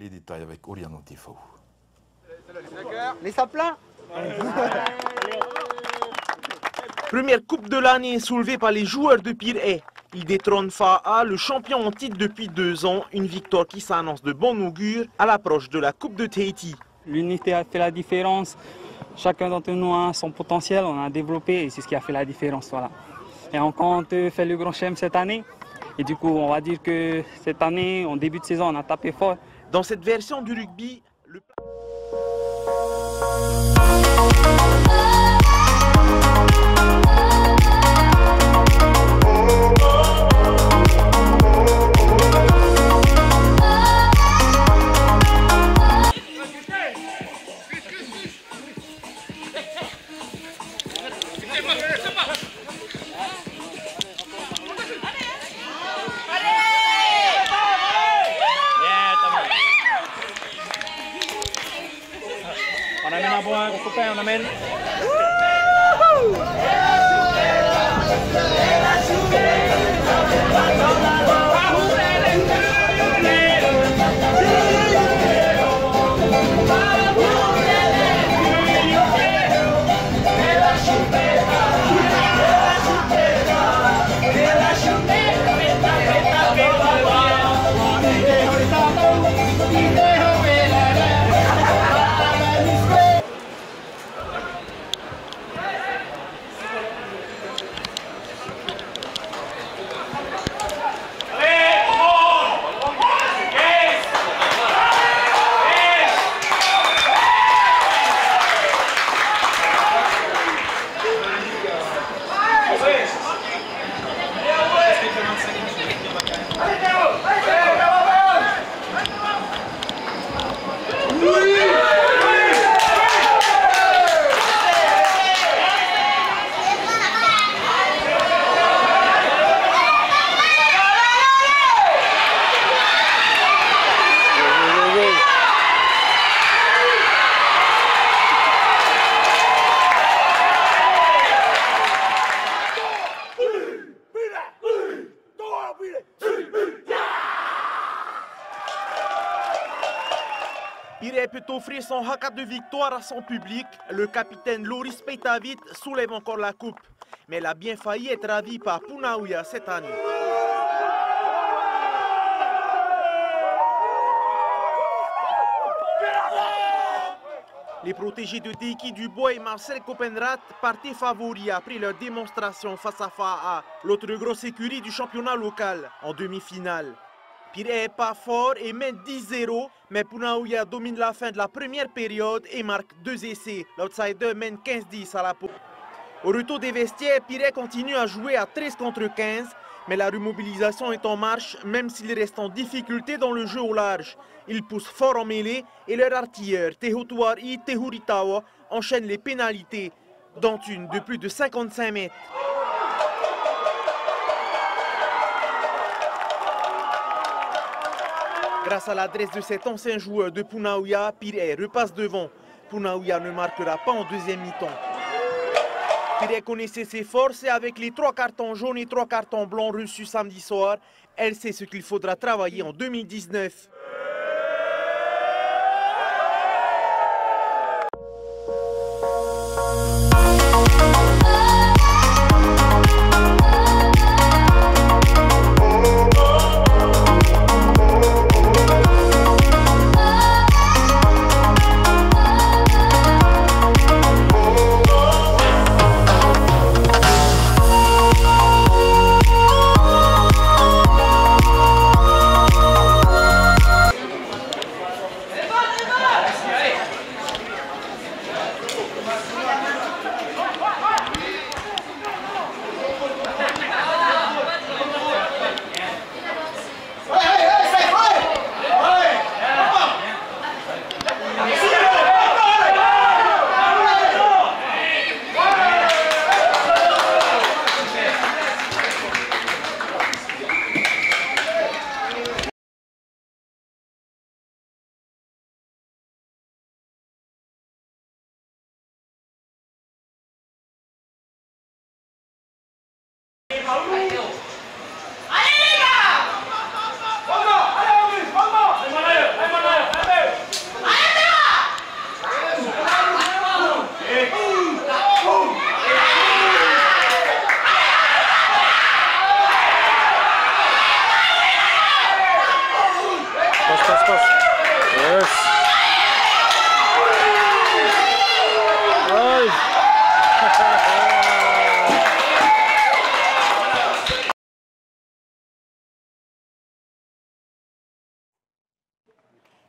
Les détails avec Oriano Tifo. Les saplats. Première coupe de l'année soulevée par les joueurs de Pirée. Ils détrônent FAA, le champion en titre depuis 2 ans. Une victoire qui s'annonce de bon augure à l'approche de la Coupe de Tahiti. L'unité a fait la différence. Chacun d'entre nous a son potentiel, on a développé et c'est ce qui a fait la différence. Voilà. Et on compte faire le Grand Chelem cette année. Et du coup, on va dire que cette année, en début de saison, on a tapé fort. Dans cette version du rugby, On amène à boire, on coupe, on amène. Pirée peut offrir son haka de victoire à son public. Le capitaine Loris Peitavit soulève encore la coupe. Mais elle a bien failli être ravie par Punauia cette année. Les protégés de Teiki Dubois et Marcel Copenrath partaient favoris après leur démonstration face à FAA, l'autre grosse écurie du championnat local, en demi-finale. Pirée n'est pas fort et mène 10-0, mais Punauia domine la fin de la première période et marque 2 essais. L'outsider mène 15-10 à la pause. Au retour des vestiaires, Pirée continue à jouer à 13 contre 15, mais la remobilisation est en marche, même s'il reste en difficulté dans le jeu au large. Ils poussent fort en mêlée et leur artilleur, Tehotuari Tehuritawa, enchaîne les pénalités, dont une de plus de 55 mètres. Grâce à l'adresse de cet ancien joueur de Punauia, Pirée repasse devant. Punauia ne marquera pas en deuxième mi-temps. Pirée connaissait ses forces et avec les 3 cartons jaunes et 3 cartons blancs reçus samedi soir, elle sait ce qu'il faudra travailler en 2019.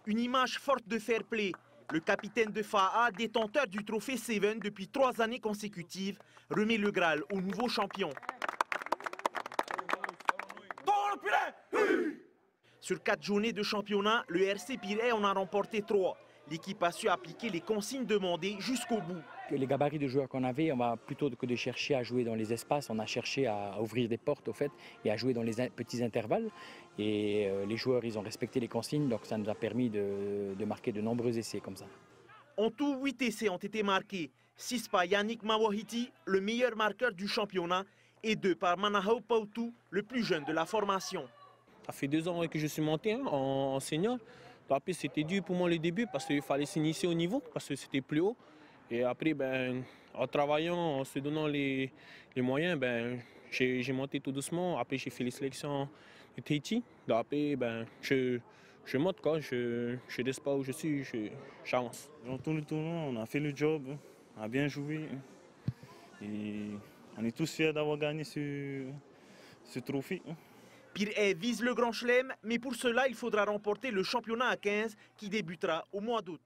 Une image forte de fair play. Le capitaine de FAA, détenteur du trophée Seven depuis 3 années consécutives, remet le Graal au nouveau champion. Sur 4 journées de championnat, le RC Pirée en a remporté 3. L'équipe a su appliquer les consignes demandées jusqu'au bout. Les gabarits de joueurs qu'on avait, on va plutôt que de chercher à jouer dans les espaces, on a cherché à ouvrir des portes au fait et à jouer dans les petits intervalles. Et les joueurs, ils ont respecté les consignes, donc ça nous a permis de marquer de nombreux essais comme ça. En tout, 8 essais ont été marqués. 6 par Yannick Mawahiti, le meilleur marqueur du championnat, et 2 par Manahao Pautu, le plus jeune de la formation. Ça fait 2 ans que je suis monté en senior. Après, c'était dur pour moi le début parce qu'il fallait s'initier au niveau, parce que c'était plus haut. Et après, en travaillant, en se donnant les moyens, j'ai monté tout doucement. Après, j'ai fait les sélections de Tahiti. Après, je monte, quoi. Je ne reste pas où je suis, j'avance. Dans tout le tournoi, on a fait le job, on a bien joué. Et on est tous fiers d'avoir gagné ce trophée. Pirée vise le Grand Chelem, mais pour cela, il faudra remporter le championnat à 15 qui débutera au mois d'août.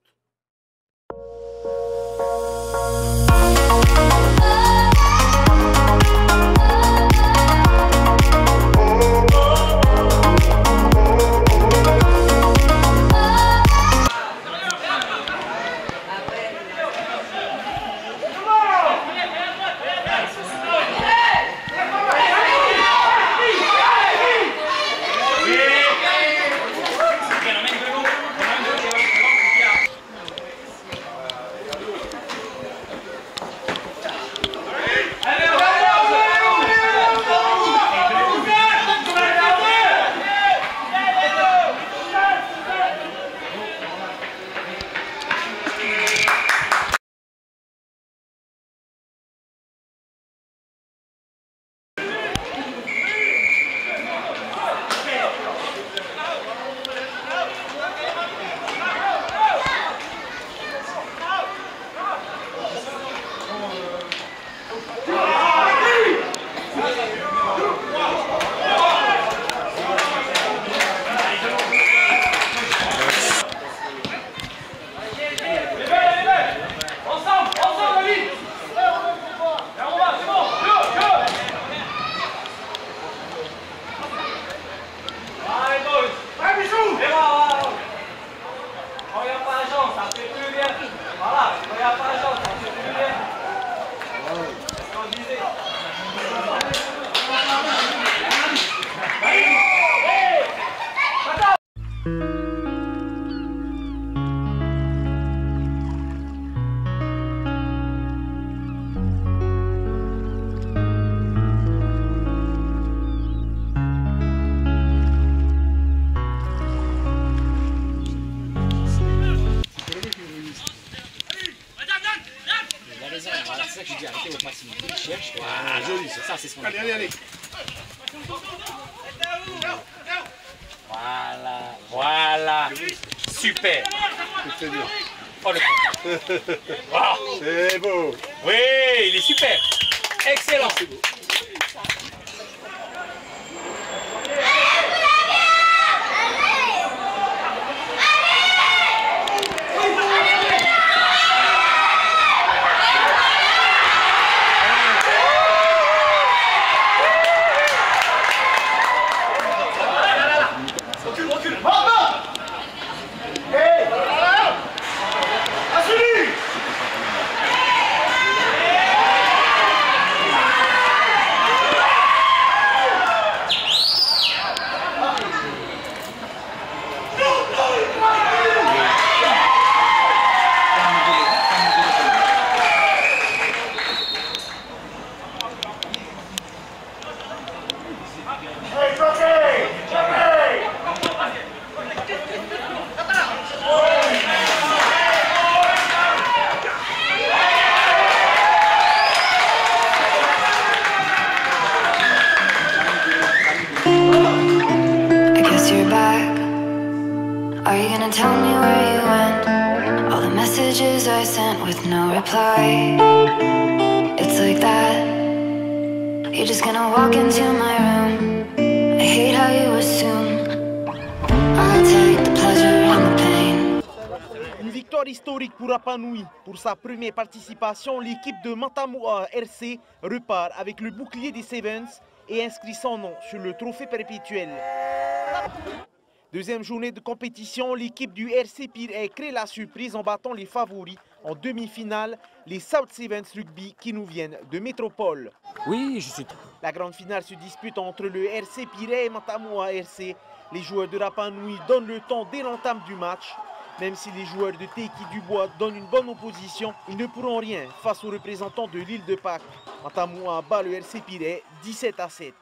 Ah, joli, ça, c'est ce qu'on a. Allez. Voilà. Super. C'est bien. Oh, wow. C'est beau. Oui, il est super. Excellent. Are you gonna tell me where you went? All the messages I sent with no reply. It's like that. You're just gonna walk into my room. I hate how you assume I'll take the pleasure and the pain. victoire historique pour Rapa Nui. Pour sa première participation, l'équipe de Matamua RC repart avec le bouclier des Sevens et inscrit son nom sur le trophée perpétuel. Deuxième journée de compétition, l'équipe du RC Pirée crée la surprise en battant les favoris en demi-finale, les South Sevens Rugby qui nous viennent de Métropole. Oui, je suis... La grande finale se dispute entre le RC Pirée et Matamua RC. Les joueurs de Rapa Nui donnent le temps dès l'entame du match. Même si les joueurs de Teiki Dubois donnent une bonne opposition, ils ne pourront rien face aux représentants de l'île de Pâques. Matamua bat le RC Pirée 17-7.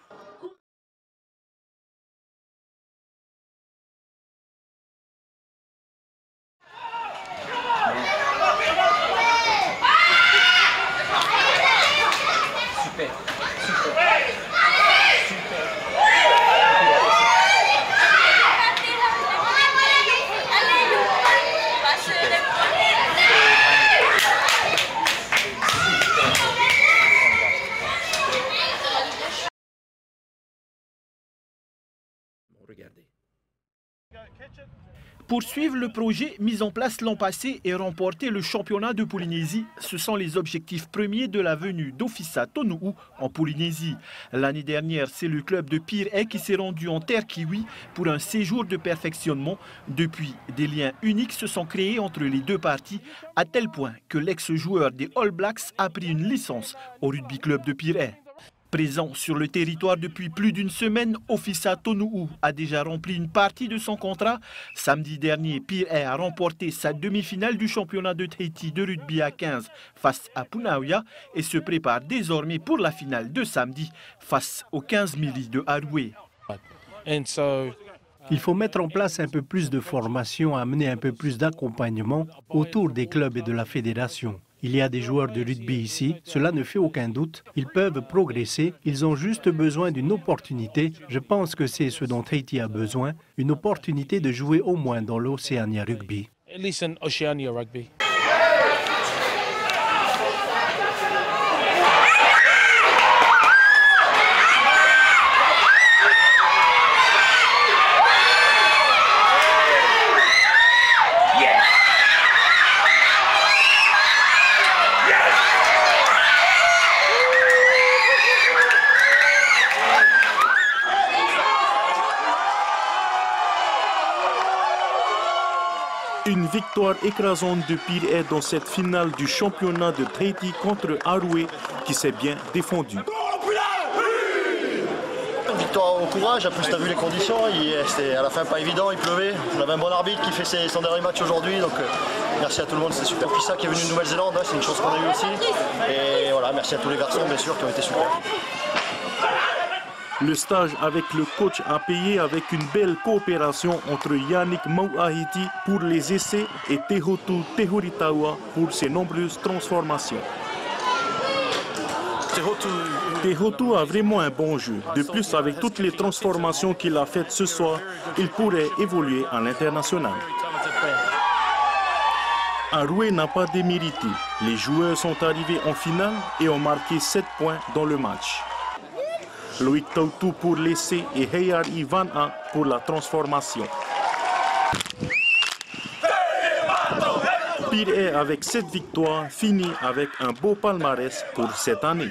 Poursuivre le projet mis en place l'an passé et remporter le championnat de Polynésie, ce sont les objectifs premiers de la venue d'Offica Tonuu en Polynésie. L'année dernière, c'est le club de Pirée qui s'est rendu en terre kiwi pour un séjour de perfectionnement. Depuis, des liens uniques se sont créés entre les deux parties, à tel point que l'ex-joueur des All Blacks a pris une licence au rugby club de Pirée. Présent sur le territoire depuis plus d'une semaine, Offica Tonuu a déjà rempli une partie de son contrat. Samedi dernier, Pirée a remporté sa demi-finale du championnat de Tahiti de rugby à 15 face à Punauia et se prépare désormais pour la finale de samedi face aux 15 Mili de Haroué. Il faut mettre en place un peu plus de formation, amener un peu plus d'accompagnement autour des clubs et de la fédération. Il y a des joueurs de rugby ici, cela ne fait aucun doute. Ils peuvent progresser, ils ont juste besoin d'une opportunité. Je pense que c'est ce dont Tahiti a besoin, une opportunité de jouer au moins dans l'Oceania Rugby. Une victoire écrasante de Pirée dans cette finale du championnat de Tahiti contre Haroué qui s'est bien défendu. Une victoire au courage, en plus tu as vu les conditions, c'était à la fin pas évident, il pleuvait. On avait un bon arbitre qui fait son dernier match aujourd'hui, donc merci à tout le monde, c'était super. Offica qui est venu de Nouvelle-Zélande, c'est une chose qu'on a eue aussi. Et voilà, merci à tous les garçons bien sûr qui ont été super. Le stage avec le coach a payé avec une belle coopération entre Yannick Mauahiti pour les essais et Tehotu Tehuritawa pour ses nombreuses transformations. Tehotu a vraiment un bon jeu. De plus, avec toutes les transformations qu'il a faites ce soir, il pourrait évoluer à l'international. Haroué n'a pas démérité. Les joueurs sont arrivés en finale et ont marqué 7 points dans le match. Loïc Tautou pour l'essai et Heyar Ivana pour la transformation. Pirée avec cette victoire finit avec un beau palmarès pour cette année.